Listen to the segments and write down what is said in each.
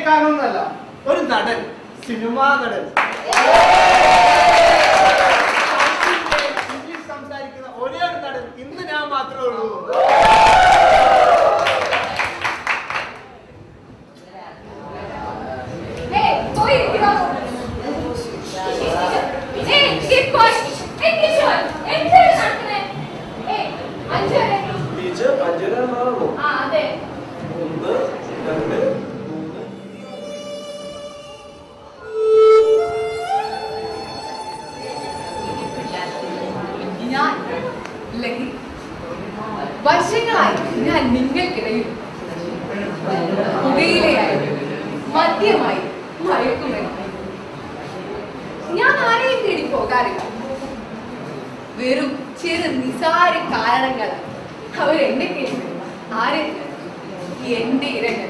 രാഷ്ട്രീയക്കാരനൊന്നുമല്ല, ഒരു നടൻ, സിനിമാ നടൻ. ഇംഗ്ലീഷ് സംസാരിക്കുന്ന ഒരേ ഒരു നടൻ ഇന്ന് ഞാൻ മാത്രമേ ഉള്ളൂ. വർഷങ്ങളായി ഞാൻ നിങ്ങൾക്കിടയിൽ പുകയിലയായി, മദ്യമായി, മയക്കുമരുന്നായി ഞാൻ ആരെയും തേടി പോകാറില്ല. വെറും ചെറു നിസാര കാരണങ്ങൾ അവരെന്നെ തേടി. ആരെ? എന്റെ ഇരകൾ.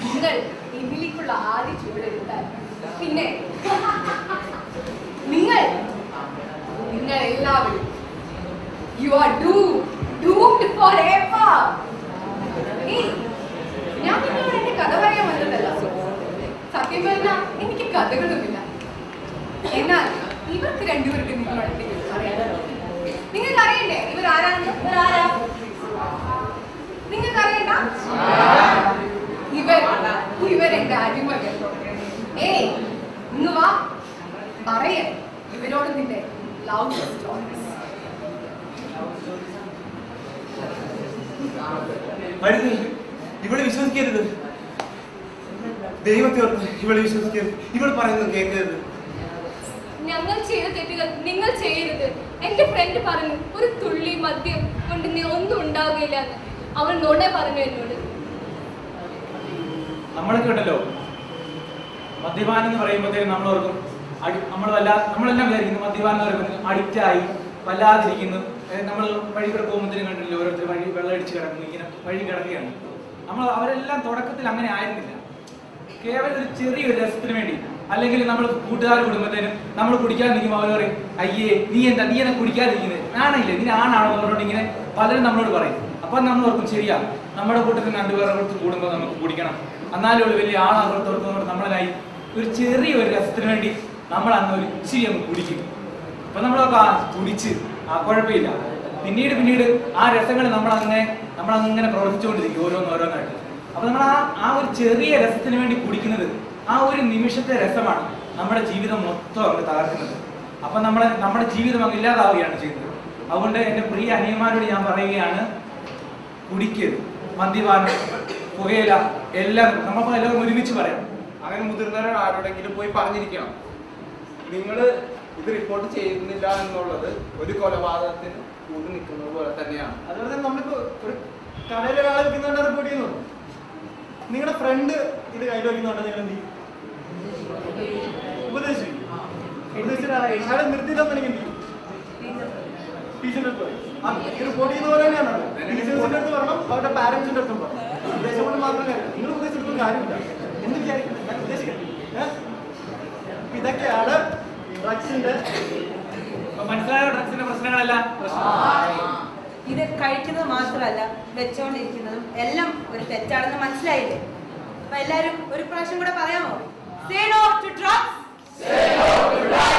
നിങ്ങൾ ഇതിലേക്കുള്ള ആദ്യ ചുവടെടുത്താൽ പിന്നെ നിങ്ങൾ എല്ലാവരും you are doomed forever. ഞാൻ നിങ്ങളോട് എന്റെ കഥ പറയാൻ വന്നതല്ല. സത്യം പറഞ്ഞാൽ എനിക്ക് കഥകളൊന്നുമില്ല. എന്നാൽ ഇവർക്ക് രണ്ടുപേർക്ക് നിങ്ങളോട് എന്തെങ്കിലും അറിയാമോ? നിങ്ങൾക്ക് അറിയണ്ടേ ഇവർ ആരാണെന്ന്? നിങ്ങൾക്ക് അറിയണ്ട? ഇവരെന്റെ അടിമകൾ. ഇന്ന് വാ പറയ ഇവരോട് നിന്റെ ലവ് സ്റ്റോറീസ്. ഇവളെ വിശ്വസിക്കരുത്. ദൈവത്തെ ഓർത്ത് ഇവളെ വിശ്വസിക്കരുത്. ഇവൾ പറയുന്നത് കേൾക്കരുത്. ഞങ്ങൾ ചെയ്ത തെറ്റുകൾ നിങ്ങൾ ചെയ്യരുത്. എന്റെ ഫ്രണ്ട് പറഞ്ഞു ഒരു തുള്ളി മദ്യം കൊണ്ട് ഒന്നും ഉണ്ടാവുകയില്ല എന്ന്. അവൾ നുണ പറഞ്ഞു എന്നോട്. നമ്മളൊക്കെ ഉണ്ടല്ലോ, മദ്യപാനം എന്ന് പറയുമ്പോഴത്തേക്കും നമ്മളോർക്കും നമ്മളെല്ലാം വിചാരിക്കുന്നു മദ്യപാനം എന്ന് പറയുമ്പോൾ അഡിക്റ്റായി വല്ലാതിരിക്കുന്നു. നമ്മൾ വഴി കൂടെ പോകുമ്പോഴത്തേനും കണ്ടില്ല ഓരോരുത്തർ വഴി വെള്ളമടിച്ച് കിടക്കുന്നു, ഇങ്ങനെ വഴി കിടക്കുകയാണ്. അവരെല്ലാം തുടക്കത്തിൽ അങ്ങനെ ആയിരുന്നില്ല. കേവലം ഒരു ചെറിയൊരു രസത്തിന് വേണ്ടി, അല്ലെങ്കിൽ നമ്മൾ കൂട്ടുകാർ കുടുംബത്തേനും നമ്മൾ കുടിക്കാൻ നിൽക്കുമ്പോൾ അവർ പറയും, അയ്യേ നീ എന്നെ കുടിക്കാതിരിക്കുന്നത് ആണല്ലേ, നീ ആണാണോ എന്നോട് ഇങ്ങനെ പലരും നമ്മളോട് പറയും. അപ്പം നമ്മൾ ഓർക്കും ശരിയാ, നമ്മുടെ കൂട്ടത്തിൽ രണ്ടുപേരോടത്ത് കൂടുമ്പോൾ നമുക്ക് കുടിക്കണം, എന്നാലും ഒരു വലിയ ആളാകത്തോർക്കുന്നതോട് നമ്മളായി ഒരു ചെറിയൊരു രസത്തിന് വേണ്ടി നമ്മൾ അന്ന് ഒരു ഇച്ചിരി അങ്ങ് കുടിക്കും. അപ്പം നമ്മളൊക്കെ കുടിച്ച് കുഴപ്പമില്ല. പിന്നീട് ആ രസങ്ങൾ നമ്മളങ്ങനെ പ്രവർത്തിച്ചുകൊണ്ടിരിക്കും ഓരോന്നായിട്ട്. അപ്പൊ നമ്മൾ ആ ഒരു ചെറിയ രസത്തിന് വേണ്ടി കുടിക്കുന്നത്, ആ ഒരു നിമിഷത്തെ രസമാണ് നമ്മുടെ ജീവിതം മൊത്തം അങ്ങ് തകർക്കുന്നത്. അപ്പൊ നമ്മുടെ ജീവിതം അങ്ങ് ഇല്ലാതാവുകയാണ് ചെയ്യുന്നത്. അതുകൊണ്ട് എൻ്റെ പ്രിയ അനിയന്മാരോട് ഞാൻ പറയുകയാണ്, കുടിക്കരുത്. മദ്യപാനം, പുകയില എല്ലാം നമുക്ക് എല്ലാവരും ഒരുമിച്ച് പറയാം. അങ്ങനെ മുതിർന്നവരോട് ആരോടെങ്കിലും പോയി പറഞ്ഞിരിക്കണം. നിങ്ങൾ ഇത് റിപ്പോർട്ട് ചെയ്യുന്നില്ല എന്നുള്ളത് ഒരു കൊലപാതകത്തിന് കൂടി നിൽക്കുന്നത് പോലെ തന്നെയാണ്. അതുപോലെ തന്നെ നമ്മളിപ്പോ ഒരു കടയിൽ ഒരാളെ വെക്കുന്നുണ്ട് റിപ്പോർട്ട് ചെയ്യുന്നുണ്ട്. നിങ്ങളുടെ ഫ്രണ്ട് ഇത് കയ്യിൽ വയ്ക്കുന്നുണ്ട്, നിങ്ങൾ എന്ത് ചെയ്യും? ഉപദേശിച്ചിട്ട് അയാളെ നിർത്തിയില്ലെന്നുണ്ടെങ്കിൽ എന്ത് ചെയ്യും? ടീച്ചറിന്റെ അടുത്ത് റിപ്പോർട്ട് ചെയ്യുന്ന പോലെ തന്നെയാണ്. ടീച്ചേഴ്സിന്റെ അടുത്ത് പറയണം, അവരുടെ പാരന്റ്സിന്റെ അടുത്തും പറയണം. ഉപദേശം കൊണ്ട് മാത്രം കാര്യം, നിങ്ങൾ ഉപദേശിച്ചിട്ടൊന്നും കാര്യമില്ല. എന്ത് വിചാരിക്കണം? ഞാൻ ഉദ്ദേശിക്കണം. ഇതൊക്കെയാണ് മനസ്സിലായോ ഡ്രഗ്സിന്റെ പ്രശ്നങ്ങളല്ല. ഇത് കഴിക്കുന്നത് മാത്രമല്ല വെച്ചോണ്ടിരിക്കുന്നതും എല്ലാം ഒരു തെറ്റാണെന്ന് മനസ്സിലായില്ലേ? അപ്പൊ എല്ലാരും ഒരു പ്രാവശ്യം കൂടെ പറയാമോ? Say no to drugs. Say no to drugs.